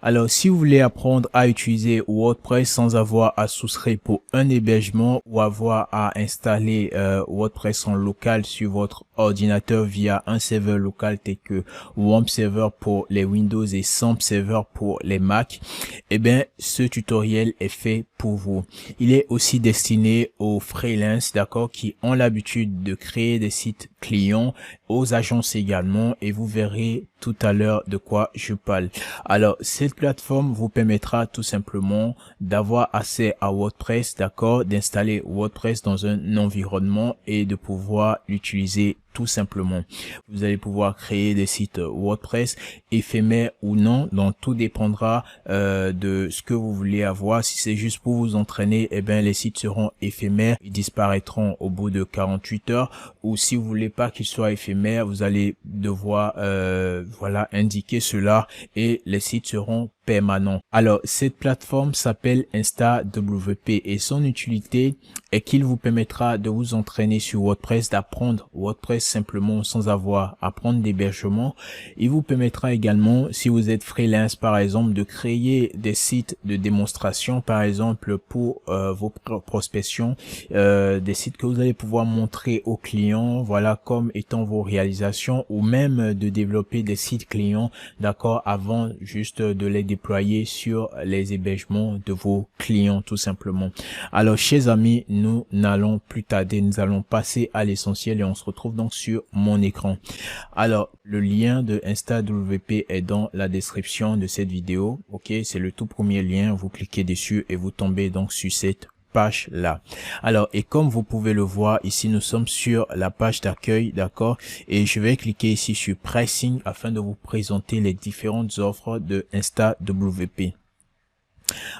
Alors, si vous voulez apprendre à utiliser WordPress sans avoir à souscrire pour un hébergement ou avoir à installer WordPress en local sur votre ordinateur via un serveur local tel que Wamp Server pour les Windows et Samp Server pour les Mac, eh bien, ce tutoriel est fait pour vous. Il est aussi destiné aux freelances, d'accord, qui ont l'habitude de créer des sites clients, aux agences également, et vous verrez tout à l'heure de quoi je parle. Alors, cette plateforme vous permettra tout simplement d'avoir accès à WordPress, d'accord, d'installer WordPress dans un environnement et de pouvoir l'utiliser tout simplement. Vous allez pouvoir créer des sites WordPress éphémères ou non, donc tout dépendra de ce que vous voulez avoir. Si c'est juste pour vous entraîner, eh bien les sites seront éphémères, ils disparaîtront au bout de 48 heures. Ou si vous voulez pas qu'ils soient éphémères, vous allez devoir voilà, indiquer cela et les sites seront permanents. Alors, cette plateforme s'appelle InstaWP et son utilité est qu'il vous permettra de vous entraîner sur WordPress, d'apprendre WordPress simplement sans avoir à prendre d'hébergement. Il vous permettra également, si vous êtes freelance par exemple, de créer des sites de démonstration par exemple pour vos prospections, des sites que vous allez pouvoir montrer aux clients, voilà, comme étant vos réalisations, ou même de développer des sites clients, d'accord, avant juste de les déployer sur les hébergements de vos clients tout simplement. Alors, chers amis, nous n'allons plus tarder, nous allons passer à l'essentiel et on se retrouve donc sur mon écran. Alors, le lien de InstaWP est dans la description de cette vidéo, ok, c'est le tout premier lien, vous cliquez dessus et vous tombez donc sur cette page là. Alors, et comme vous pouvez le voir ici, nous sommes sur la page d'accueil, d'accord, et je vais cliquer ici sur pricing afin de vous présenter les différentes offres de InstaWP.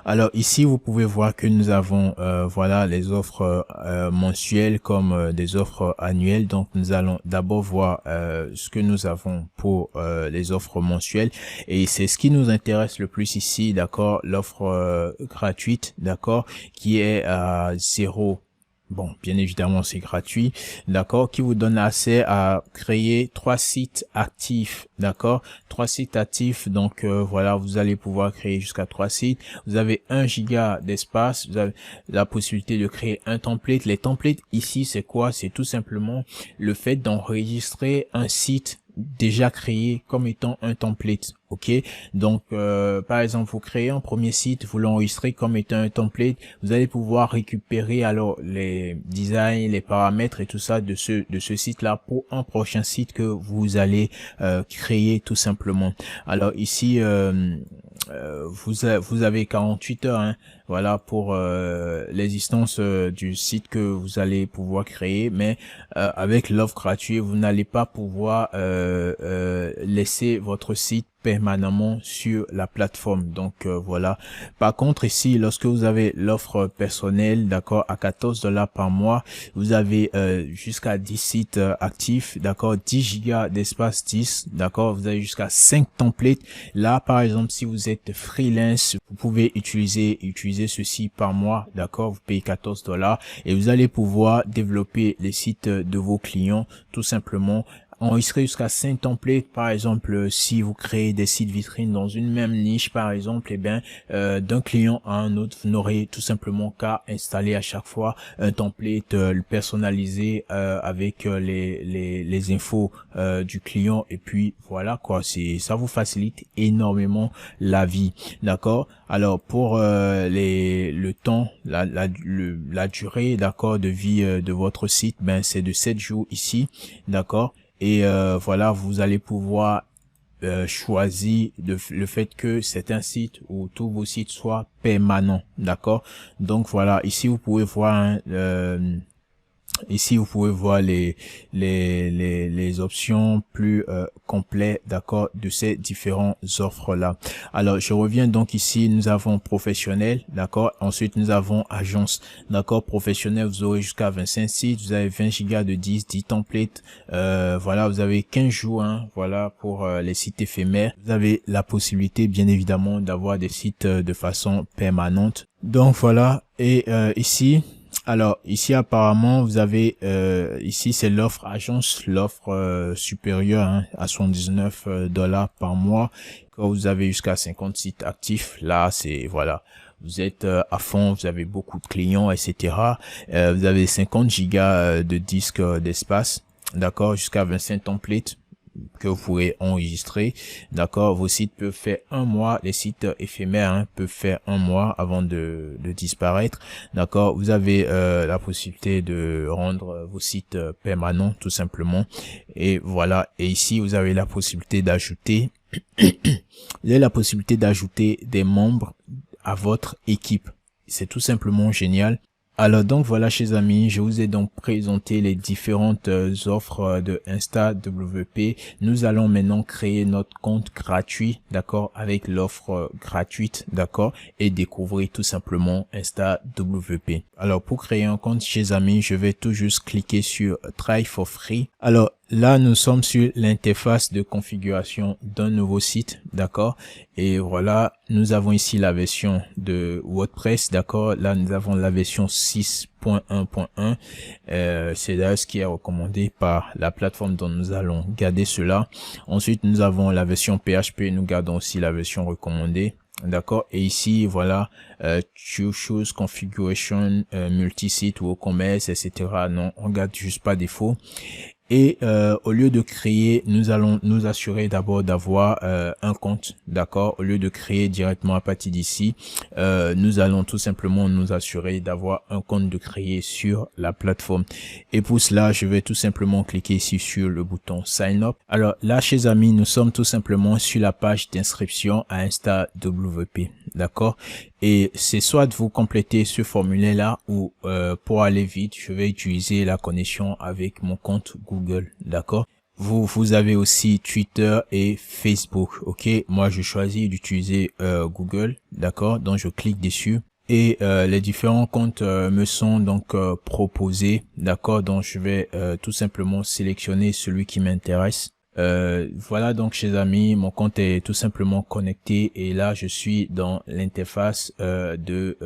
Alors ici vous pouvez voir que nous avons voilà les offres mensuelles comme des offres annuelles. Donc nous allons d'abord voir ce que nous avons pour les offres mensuelles et c'est ce qui nous intéresse le plus ici, d'accord, l'offre gratuite, d'accord, qui est à 0. Bon, bien évidemment, c'est gratuit, d'accord, qui vous donne accès à créer 3 sites actifs, d'accord, 3 sites actifs, donc voilà, vous allez pouvoir créer jusqu'à 3 sites, vous avez 1 giga d'espace, vous avez la possibilité de créer un template. Les templates ici, c'est quoi? C'est tout simplement le fait d'enregistrer un site déjà créé comme étant un template, ok. Donc par exemple, vous créez un premier site, vous l'enregistrez comme étant un template, vous allez pouvoir récupérer alors les designs, les paramètres et tout ça de ce site là pour un prochain site que vous allez créer tout simplement. Alors ici vous avez 48 heures, hein, voilà, pour l'existence du site que vous allez pouvoir créer, mais avec l'offre gratuite, vous n'allez pas pouvoir laisser votre site permanemment sur la plateforme. Donc voilà. Par contre ici, lorsque vous avez l'offre personnelle, d'accord, à 14 $ par mois, vous avez jusqu'à 10 sites actifs, d'accord, 10 gigas d'espace 10, d'accord, vous avez jusqu'à 5 templates. Là par exemple, si vous êtes freelance, vous pouvez utiliser ceci par mois, d'accord, vous payez 14 $ et vous allez pouvoir développer les sites de vos clients tout simplement. Enregistrer jusqu'à 5 templates, par exemple, si vous créez des sites vitrines dans une même niche, par exemple, et bien d'un client à un autre, vous n'aurez tout simplement qu'à installer à chaque fois un template personnalisé avec les infos du client et puis voilà quoi, ça vous facilite énormément la vie, d'accord. Alors pour le temps, la durée, d'accord, de vie de votre site, ben c'est de 7 jours ici, d'accord. Et voilà, vous allez pouvoir choisir le fait que c'est un site où tous vos sites soient permanents, d'accord. Donc voilà, ici vous pouvez voir ici vous pouvez voir les options plus complètes, d'accord, de ces différentes offres là. Alors je reviens donc ici, nous avons professionnel, d'accord, ensuite nous avons agence, d'accord. Professionnel, vous aurez jusqu'à 25 sites, vous avez 20 gigas de 10 templates, voilà, vous avez 15 jours, hein, voilà, pour les sites éphémères. Vous avez la possibilité bien évidemment d'avoir des sites de façon permanente. Donc voilà, et ici Alors ici apparemment vous avez ici c'est l'offre agence, l'offre supérieure hein, à 79 dollars par mois. Quand vous avez jusqu'à 50 sites actifs, là c'est voilà, vous êtes à fond, vous avez beaucoup de clients, etc. Vous avez 50 gigas de disque d'espace, d'accord, jusqu'à 25 templates que vous pourrez enregistrer, d'accord. Vos sites peuvent faire un mois, les sites éphémères hein, peuvent faire un mois avant de disparaître, d'accord. Vous avez la possibilité de rendre vos sites permanents tout simplement, et voilà. Et ici vous avez la possibilité d'ajouter vous avez la possibilité d'ajouter des membres à votre équipe. C'est tout simplement génial. Alors donc voilà chers amis, je vous ai donc présenté les différentes offres de InstaWP. Nous allons maintenant créer notre compte gratuit, d'accord, avec l'offre gratuite, d'accord, et découvrir tout simplement InstaWP. Alors pour créer un compte chers amis, je vais tout juste cliquer sur Try for Free. Alors là, nous sommes sur l'interface de configuration d'un nouveau site, d'accord. Et voilà, nous avons ici la version de WordPress, d'accord. Là, nous avons la version 6.1.1. C'est là ce qui est recommandé par la plateforme dont nous allons garder cela. Ensuite, nous avons la version PHP. Nous gardons aussi la version recommandée. D'accord. Et ici, voilà, choose configuration, multi-site ou e-commerce, etc. Non, on garde juste pas défaut. Et au lieu de créer, nous allons nous assurer d'abord d'avoir un compte, d'accord. Au lieu de créer directement à partir d'ici, nous allons tout simplement nous assurer d'avoir un compte de créer sur la plateforme. Et pour cela, je vais tout simplement cliquer ici sur le bouton Sign Up. Alors là, chers amis, nous sommes tout simplement sur la page d'inscription à InstaWP, d'accord. Et c'est soit vous compléter ce formulaire là ou pour aller vite, je vais utiliser la connexion avec mon compte Google, d'accord. Vous avez aussi Twitter et Facebook, ok. Moi je choisis d'utiliser Google, d'accord. Donc je clique dessus et les différents comptes me sont donc proposés, d'accord. Donc je vais tout simplement sélectionner celui qui m'intéresse. Voilà donc chers amis, mon compte est tout simplement connecté et là je suis dans l'interface de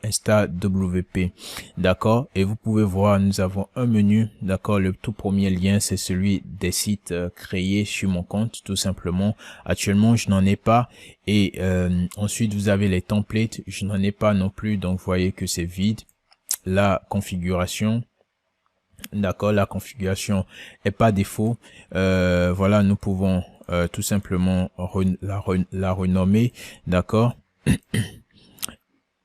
InstaWP, d'accord. Et vous pouvez voir, nous avons un menu, d'accord. Le tout premier lien c'est celui des sites créés sur mon compte tout simplement. Actuellement je n'en ai pas. Et ensuite vous avez les templates, je n'en ai pas non plus, donc vous voyez que c'est vide. La configuration, d'accord, la configuration est pas défaut. Voilà, nous pouvons tout simplement la renommer, d'accord.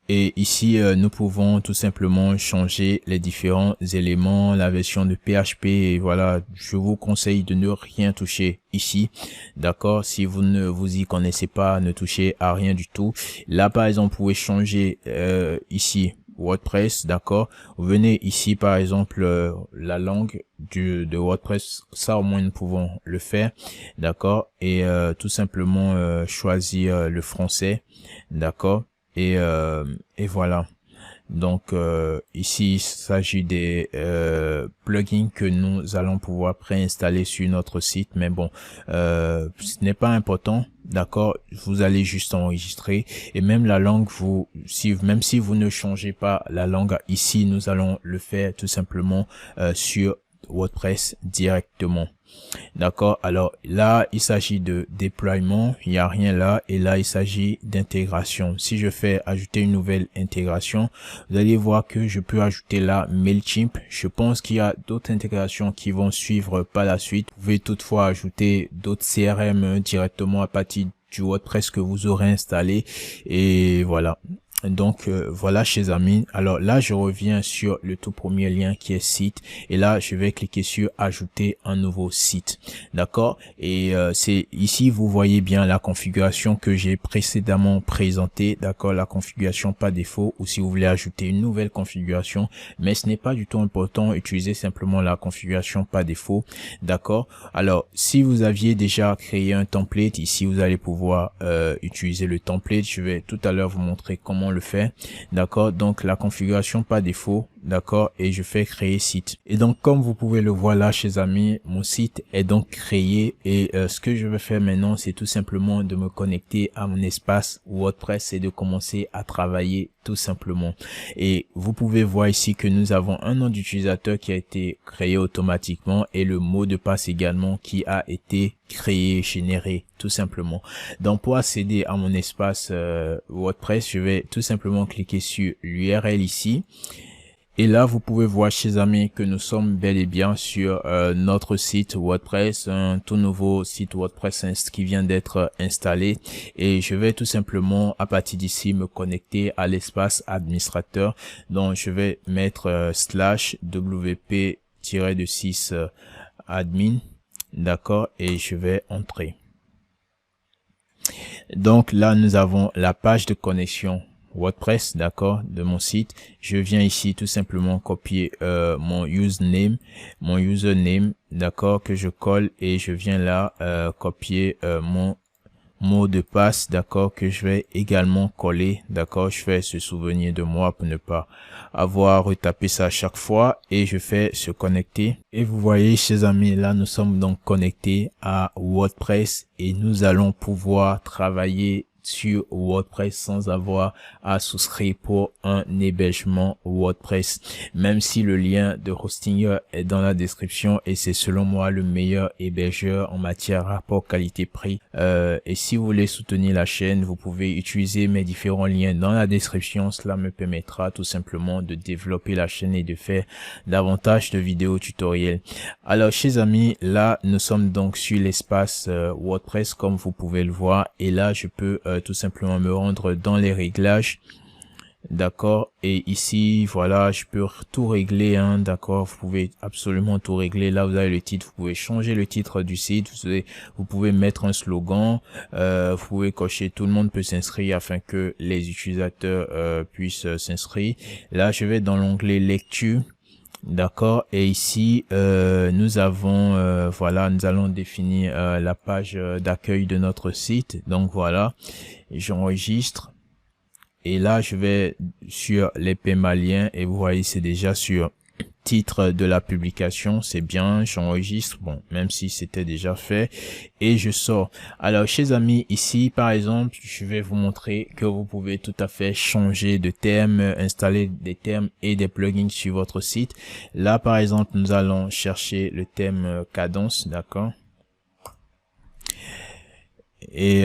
Et ici nous pouvons tout simplement changer les différents éléments, la version de PHP, et voilà, je vous conseille de ne rien toucher ici, d'accord. Si vous ne vous y connaissez pas, ne touchez à rien du tout. Là par exemple, vous pouvez changer ici WordPress, d'accord. Vous venez ici par exemple la langue de WordPress, ça au moins nous pouvons le faire, d'accord. Et tout simplement choisir le français, d'accord. Et voilà. Donc ici il s'agit des plugins que nous allons pouvoir préinstaller sur notre site, mais bon, ce n'est pas important, d'accord. Vous allez juste enregistrer, et même la langue, même si vous ne changez pas la langue ici, nous allons le faire tout simplement sur WordPress directement, d'accord. Alors là il s'agit de déploiement, il n'y a rien là, et là il s'agit d'intégration. Si je fais ajouter une nouvelle intégration, vous allez voir que je peux ajouter là Mailchimp. Je pense qu'il y a d'autres intégrations qui vont suivre par la suite. Vous pouvez toutefois ajouter d'autres CRM directement à partir du WordPress que vous aurez installé, et voilà. Donc voilà chers amis. Alors là je reviens sur le tout premier lien qui est site, et là je vais cliquer sur ajouter un nouveau site, d'accord. Et c'est ici vous voyez bien la configuration que j'ai précédemment présentée, d'accord. La configuration par défaut, ou si vous voulez ajouter une nouvelle configuration, mais ce n'est pas du tout important, utilisez simplement la configuration par défaut, d'accord. Alors si vous aviez déjà créé un template, ici vous allez pouvoir utiliser le template. Je vais tout à l'heure vous montrer comment le faire, d'accord. Donc la configuration par défaut, d'accord, et je fais créer site. Et donc comme vous pouvez le voir là, chers amis, mon site est donc créé et ce que je vais faire maintenant, c'est tout simplement de me connecter à mon espace WordPress et de commencer à travailler tout simplement. Et vous pouvez voir ici que nous avons un nom d'utilisateur qui a été créé automatiquement et le mot de passe également qui a été créé, généré tout simplement. Donc pour accéder à mon espace WordPress, je vais tout simplement cliquer sur l'URL ici. Et là, vous pouvez voir, chers amis, que nous sommes bel et bien sur notre site WordPress, un tout nouveau site WordPress qui vient d'être installé. Et je vais tout simplement, à partir d'ici, me connecter à l'espace administrateur. Donc, je vais mettre /wp-6 admin, d'accord, et je vais entrer. Donc là, nous avons la page de connexion WordPress, d'accord, de mon site. Je viens ici tout simplement copier mon username, d'accord, que je colle, et je viens là copier mon mot de passe, d'accord, que je vais également coller, d'accord. Je fais se souvenir de moi pour ne pas avoir retapé ça à chaque fois, et je fais se connecter. Et vous voyez, chers amis, là nous sommes donc connectés à WordPress et nous allons pouvoir travailler sur WordPress sans avoir à souscrire pour un hébergement WordPress, même si le lien de Hostinger est dans la description et c'est selon moi le meilleur hébergeur en matière rapport qualité-prix. Et si vous voulez soutenir la chaîne, vous pouvez utiliser mes différents liens dans la description. Cela me permettra tout simplement de développer la chaîne et de faire davantage de vidéos tutoriels. Alors chers amis, là nous sommes donc sur l'espace WordPress comme vous pouvez le voir, et là je peux tout simplement me rendre dans les réglages, d'accord, et ici voilà, je peux tout régler, hein, d'accord. Vous pouvez absolument tout régler. Là vous avez le titre, vous pouvez changer le titre du site, vous pouvez mettre un slogan, vous pouvez cocher tout le monde peut s'inscrire afin que les utilisateurs puissent s'inscrire. Là je vais dans l'onglet lecture, d'accord, et ici nous avons voilà, nous allons définir la page d'accueil de notre site. Donc voilà, j'enregistre et là je vais sur les paiements et vous voyez c'est déjà sur titre de la publication. C'est bien, j'enregistre, bon, même si c'était déjà fait, et je sors. Alors chers amis, ici par exemple je vais vous montrer que vous pouvez tout à fait changer de thème, installer des thèmes et des plugins sur votre site. Là par exemple nous allons chercher le thème Cadence, d'accord, et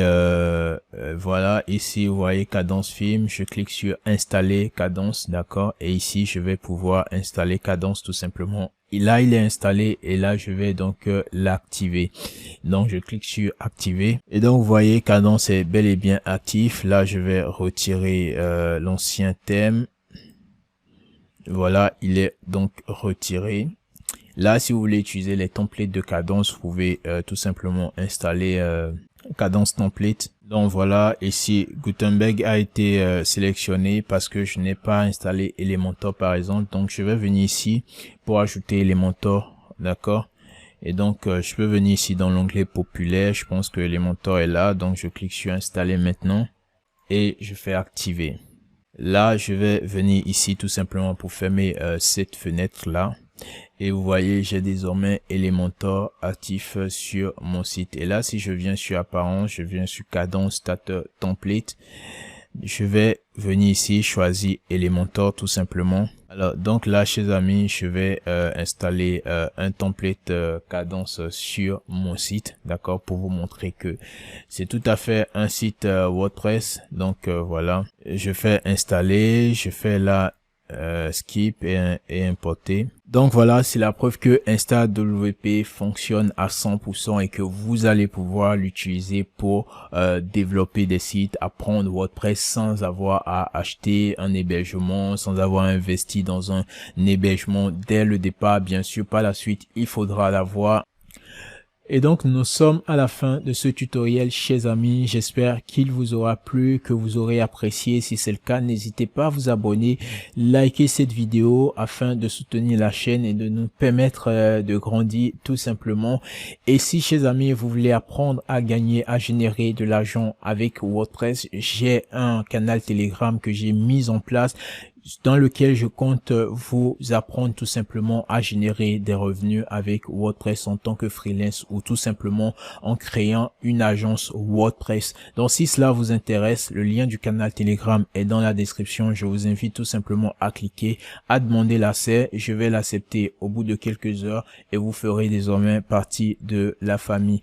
voilà, ici vous voyez Cadence Film, je clique sur installer Cadence, d'accord, et ici je vais pouvoir installer Cadence tout simplement. Et là il est installé et là je vais donc l'activer. Donc je clique sur activer et donc vous voyez Cadence est bel et bien actif. Là je vais retirer l'ancien thème. Voilà, il est donc retiré. Là si vous voulez utiliser les templates de Cadence, vous pouvez tout simplement installer Cadence template. Donc voilà, ici Gutenberg a été sélectionné parce que je n'ai pas installé Elementor par exemple. Donc je vais venir ici pour ajouter Elementor, d'accord, et donc je peux venir ici dans l'onglet populaire. Je pense que Elementor est là, donc je clique sur installer maintenant et je fais activer. Là je vais venir ici tout simplement pour fermer cette fenêtre là. Et vous voyez, j'ai désormais Elementor actif sur mon site. Et là, si je viens sur apparence, je viens sur Cadence Starter Template. Je vais venir ici, choisir Elementor tout simplement. Alors, donc là, chers amis, je vais installer un template Cadence sur mon site, d'accord, pour vous montrer que c'est tout à fait un site WordPress. Donc voilà, je fais installer, je fais là skip et importer. Donc voilà, c'est la preuve que InstaWP fonctionne à 100% et que vous allez pouvoir l'utiliser pour développer des sites, apprendre WordPress sans avoir à acheter un hébergement, sans avoir investi dans un hébergement dès le départ. Bien sûr, par la suite, il faudra l'avoir. Et donc nous sommes à la fin de ce tutoriel, chers amis. J'espère qu'il vous aura plu, que vous aurez apprécié. Si c'est le cas, n'hésitez pas à vous abonner, liker cette vidéo afin de soutenir la chaîne et de nous permettre de grandir tout simplement. Et si, chers amis, vous voulez apprendre à gagner, à générer de l'argent avec WordPress, j'ai un canal Telegram que j'ai mis en place. dans lequel je compte vous apprendre tout simplement à générer des revenus avec WordPress en tant que freelance ou tout simplement en créant une agence WordPress. Donc si cela vous intéresse, le lien du canal Telegram est dans la description. Je vous invite tout simplement à cliquer, à demander l'accès. Je vais l'accepter au bout de quelques heures et vous ferez désormais partie de la famille.